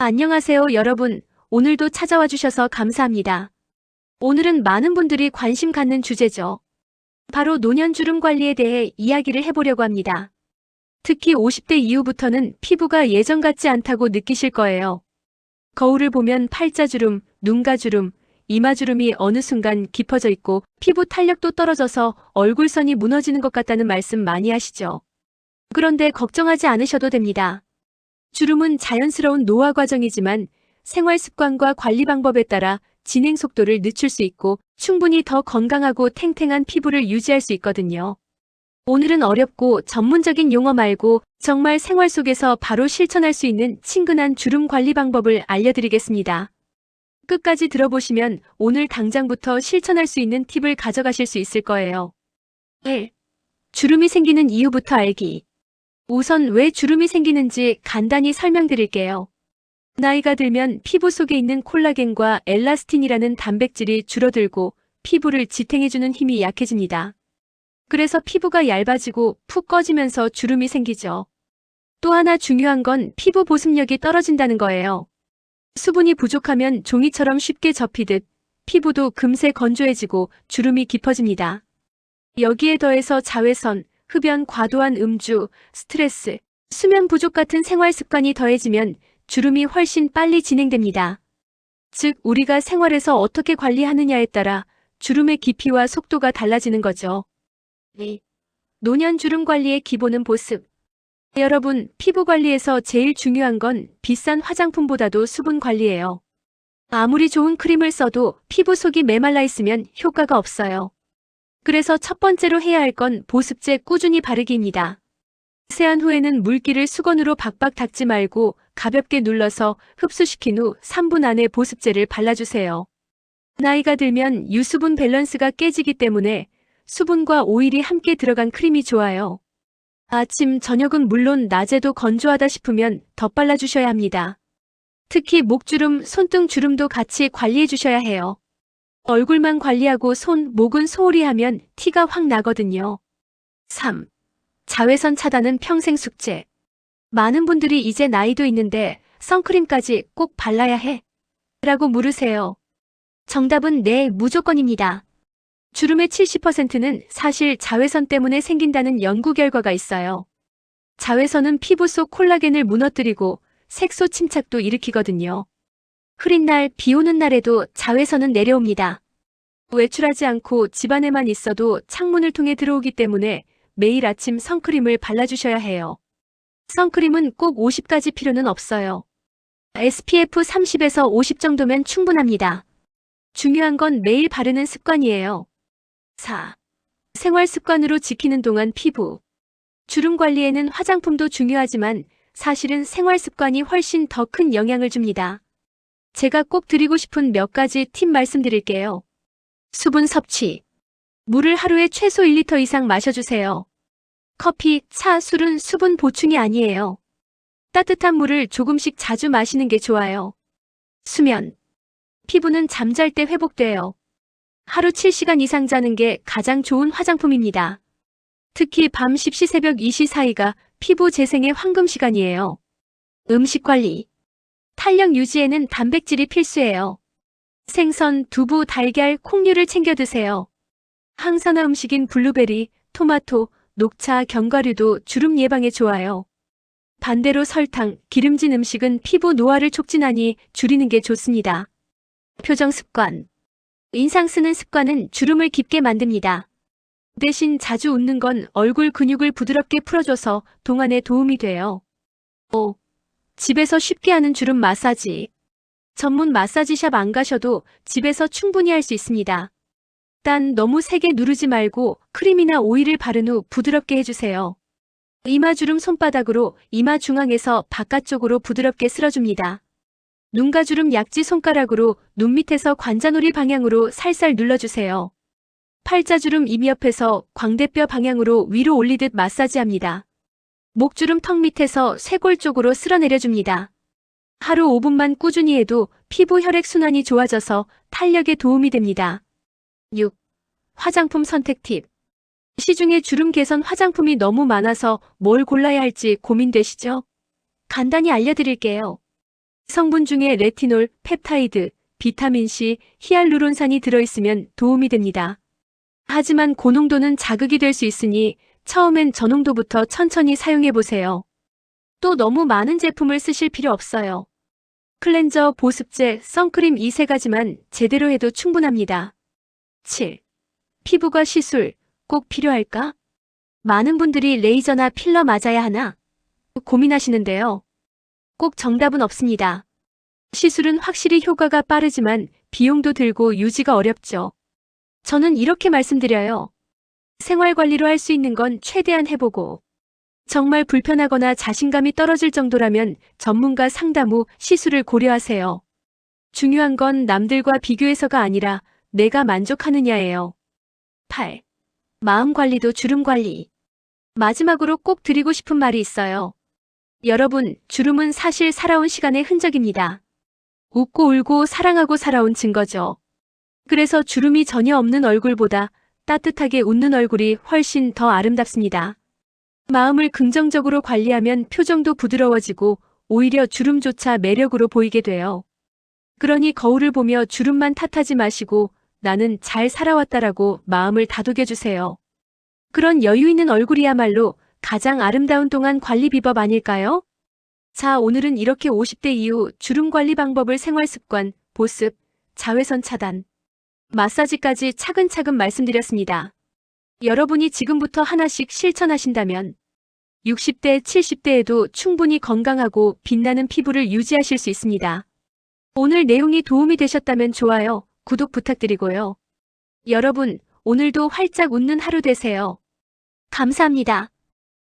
안녕하세요, 여러분. 오늘도 찾아와 주셔서 감사합니다. 오늘은 많은 분들이 관심 갖는 주제죠. 바로 노년주름 관리에 대해 이야기를 해보려고 합니다. 특히 50대 이후부터는 피부가 예전 같지 않다고 느끼실 거예요. 거울을 보면 팔자주름, 눈가주름, 이마주름이 어느 순간 깊어져 있고 피부 탄력도 떨어져서 얼굴선이 무너지는 것 같다는 말씀 많이 하시죠. 그런데 걱정하지 않으셔도 됩니다. 주름은 자연스러운 노화 과정이지만 생활 습관과 관리 방법에 따라 진행 속도를 늦출 수 있고 충분히 더 건강하고 탱탱한 피부를 유지할 수 있거든요. 오늘은 어렵고 전문적인 용어 말고 정말 생활 속에서 바로 실천할 수 있는 친근한 주름 관리 방법을 알려드리겠습니다. 끝까지 들어보시면 오늘 당장부터 실천할 수 있는 팁을 가져가실 수 있을 거예요. 1. 주름이 생기는 이유부터 알기. 우선 왜 주름이 생기는지 간단히 설명드릴게요. 나이가 들면 피부 속에 있는 콜라겐과 엘라스틴이라는 단백질이 줄어들고 피부를 지탱해주는 힘이 약해집니다. 그래서 피부가 얇아지고 푹 꺼지면서 주름이 생기죠. 또 하나 중요한 건 피부 보습력이 떨어진다는 거예요. 수분이 부족하면 종이처럼 쉽게 접히듯 피부도 금세 건조해지고 주름이 깊어집니다. 여기에 더해서 자외선, 흡연, 과도한 음주, 스트레스, 수면 부족 같은 생활 습관이 더해지면 주름이 훨씬 빨리 진행됩니다. 즉, 우리가 생활에서 어떻게 관리하느냐에 따라 주름의 깊이와 속도가 달라지는 거죠. 2. 노년 주름 관리의 기본은 보습. 여러분, 피부 관리에서 제일 중요한 건 비싼 화장품보다도 수분 관리예요. 아무리 좋은 크림을 써도 피부 속이 메말라 있으면 효과가 없어요. 그래서 첫 번째로 해야 할 건 보습제 꾸준히 바르기입니다. 세안 후에는 물기를 수건으로 박박 닦지 말고 가볍게 눌러서 흡수시킨 후 3분 안에 보습제를 발라주세요. 나이가 들면 유수분 밸런스가 깨지기 때문에 수분과 오일이 함께 들어간 크림이 좋아요. 아침, 저녁은 물론 낮에도 건조하다 싶으면 더 발라주셔야 합니다. 특히 목주름, 손등 주름도 같이 관리해 주셔야 해요. 얼굴만 관리하고 손, 목은 소홀히 하면 티가 확 나거든요. 3. 자외선 차단은 평생 숙제. 많은 분들이 이제 나이도 있는데 선크림까지 꼭 발라야 해? 라고 물으세요. 정답은 네, 무조건입니다. 주름의 70%는 사실 자외선 때문에 생긴다는 연구 결과가 있어요. 자외선은 피부 속 콜라겐을 무너뜨리고 색소 침착도 일으키거든요. 흐린 날, 비 오는 날에도 자외선은 내려옵니다. 외출하지 않고 집안에만 있어도 창문을 통해 들어오기 때문에 매일 아침 선크림을 발라주셔야 해요. 선크림은 꼭 50까지 필요는 없어요. SPF 30에서 50 정도면 충분합니다. 중요한 건 매일 바르는 습관이에요. 4. 생활 습관으로 지키는 동안 피부. 주름 관리에는 화장품도 중요하지만 사실은 생활 습관이 훨씬 더 큰 영향을 줍니다. 제가 꼭 드리고 싶은 몇 가지 팁 말씀드릴게요. 수분 섭취. 물을 하루에 최소 1리터 이상 마셔주세요. 커피, 차, 술은 수분 보충이 아니에요. 따뜻한 물을 조금씩 자주 마시는 게 좋아요. 수면. 피부는 잠잘 때 회복돼요. 하루 7시간 이상 자는 게 가장 좋은 화장품입니다. 특히 밤 10시 새벽 2시 사이가 피부 재생의 황금 시간이에요. 음식 관리. 탄력 유지에는 단백질이 필수예요. 생선, 두부, 달걀, 콩류를 챙겨 드세요. 항산화 음식인 블루베리, 토마토, 녹차, 견과류도 주름 예방에 좋아요. 반대로 설탕, 기름진 음식은 피부 노화를 촉진하니 줄이는 게 좋습니다. 표정 습관. 인상 쓰는 습관은 주름을 깊게 만듭니다. 대신 자주 웃는 건 얼굴 근육을 부드럽게 풀어줘서 동안에 도움이 돼요. 5. 집에서 쉽게 하는 주름 마사지. 전문 마사지샵 안 가셔도 집에서 충분히 할 수 있습니다. 단 너무 세게 누르지 말고 크림이나 오일을 바른 후 부드럽게 해주세요. 이마주름 손바닥으로 이마 중앙에서 바깥쪽으로 부드럽게 쓸어줍니다. 눈가주름 약지 손가락으로 눈 밑에서 관자놀이 방향으로 살살 눌러주세요. 팔자주름 입 옆에서 광대뼈 방향으로 위로 올리듯 마사지합니다. 목주름 턱 밑에서 쇄골 쪽으로 쓸어내려줍니다. 하루 5분만 꾸준히 해도 피부 혈액순환이 좋아져서 탄력에 도움이 됩니다. 6. 화장품 선택 팁. 시중에 주름 개선 화장품이 너무 많아서 뭘 골라야 할지 고민되시죠? 간단히 알려드릴게요. 성분 중에 레티놀, 펩타이드, 비타민C, 히알루론산이 들어있으면 도움이 됩니다. 하지만 고농도는 자극이 될 수 있으니 처음엔 저농도부터 천천히 사용해보세요. 또 너무 많은 제품을 쓰실 필요 없어요. 클렌저, 보습제, 선크림 이 세 가지만 제대로 해도 충분합니다. 7. 피부과 시술, 꼭 필요할까? 많은 분들이 레이저나 필러 맞아야 하나? 고민하시는데요. 꼭 정답은 없습니다. 시술은 확실히 효과가 빠르지만 비용도 들고 유지가 어렵죠. 저는 이렇게 말씀드려요. 생활관리로 할 수 있는 건 최대한 해보고, 정말 불편하거나 자신감이 떨어질 정도라면 전문가 상담 후 시술을 고려하세요. 중요한 건 남들과 비교해서가 아니라 내가 만족하느냐예요. 8. 마음 관리도 주름 관리. 마지막으로 꼭 드리고 싶은 말이 있어요. 여러분, 주름은 사실 살아온 시간의 흔적입니다. 웃고 울고 사랑하고 살아온 증거죠. 그래서 주름이 전혀 없는 얼굴보다 따뜻하게 웃는 얼굴이 훨씬 더 아름답습니다. 마음을 긍정적으로 관리하면 표정도 부드러워지고 오히려 주름조차 매력으로 보이게 돼요. 그러니 거울을 보며 주름만 탓하지 마시고 나는 잘 살아왔다라고 마음을 다독여주세요. 그런 여유 있는 얼굴이야말로 가장 아름다운 동안 관리 비법 아닐까요? 자, 오늘은 이렇게 50대 이후 주름 관리 방법을 생활습관, 보습, 자외선 차단, 마사지까지 차근차근 말씀드렸습니다. 여러분이 지금부터 하나씩 실천하신다면 60대, 70대에도 충분히 건강하고 빛나는 피부를 유지하실 수 있습니다. 오늘 내용이 도움이 되셨다면 좋아요, 구독 부탁드리고요. 여러분, 오늘도 활짝 웃는 하루 되세요. 감사합니다.